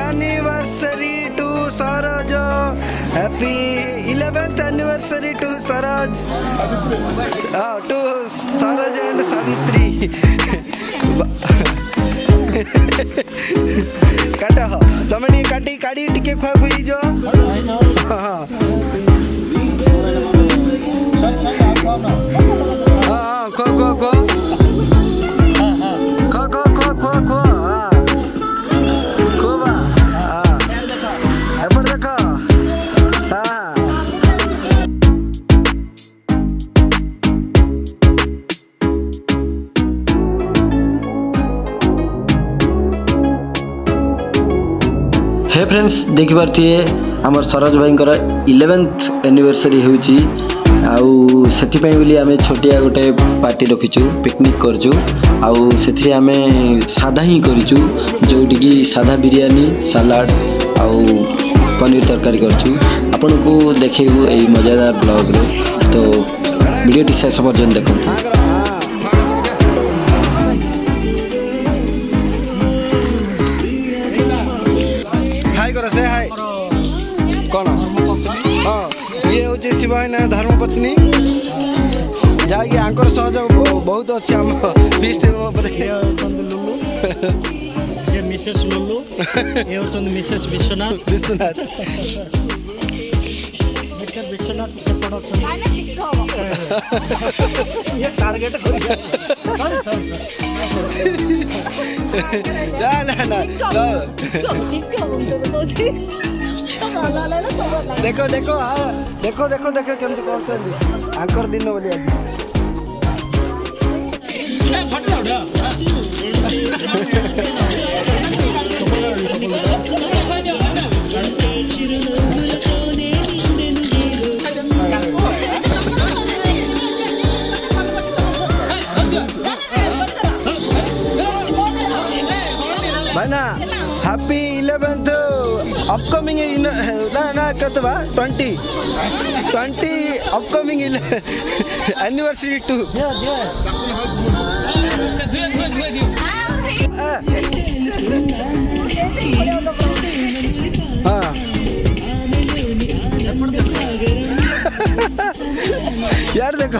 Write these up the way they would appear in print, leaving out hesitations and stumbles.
anniversary to Saraj. Happy 11th anniversary to Saraj. To Saraj and Savitri. काट तुम काटी काटी टिके खुआ खुई जो हाँ खो खो खो खो खो खो खो खो हाँ खूब हाँ एपट देख हाँ हे फ्रेंड्स देखि पारथि हमर सरोज भाई 11th एनिवर्सरी होची आउ सेति पई बोली आमे छोटिया गोटे पार्टी रखिचु पिकनिक करचु आउ सेथि आमे सादा ही करिचु जोटी की सादा बिरयानी सलाड आउ पनीर तरकारी करचु आपन को देखेबु एई मजेदार ब्लॉग रे तो वीडियो टी शेष पर्यंत देखो कौन हाँ ये हूँ शिवना धर्मपत्नी जहाँकि आंकर सहयोग बहुत अच्छे आम फीस्ट मिसेस लुलु मिसेस विश्वनाथ विश्वनाथ विश्वनाथ टारगेट देखो देखो हाँ देखो देखो देखो केमती कौन आंकर दिन बोली आज भाई ना हैप्पी 11th अपकमिंग ना कतवा 20 अपकमिंग एनिवर्सरी टू हाँ यार देखो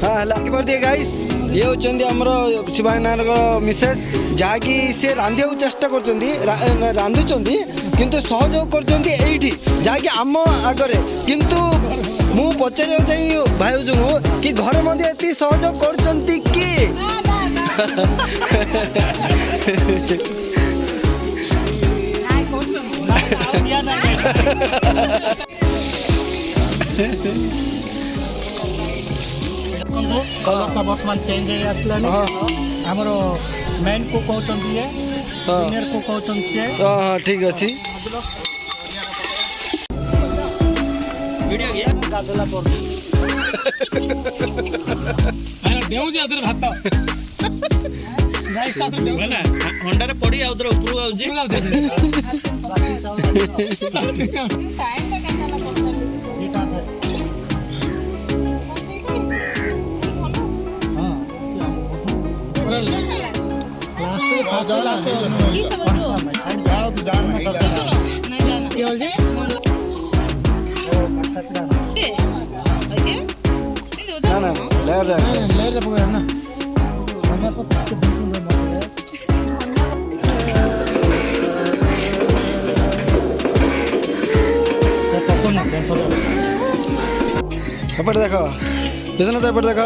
हाँ लाइक कर दिए गाइस ये होचंदी हमर शिवानार मिसेस जहाँकि सी रांधिया चेष्टा रांधुचंदी किंतु सहयोग करचंदी एठी जहाँकि आम आगरे किंतु मु पचारे चाहिए भाई जो कि घर मध्य एति सहयोग करचंती कि कलर बर्तमान चेंज आमर मेन को कहते विनर को कहते हाँ ठीक अच्छी अंडारे पड़ी आउथरे ऊपर एपट देख विश्वनाथ एपट देख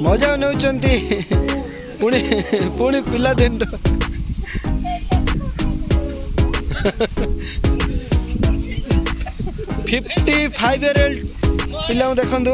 मजा नौचंती पुणी पुणी पिला दिन 55 year old पिला देखंतु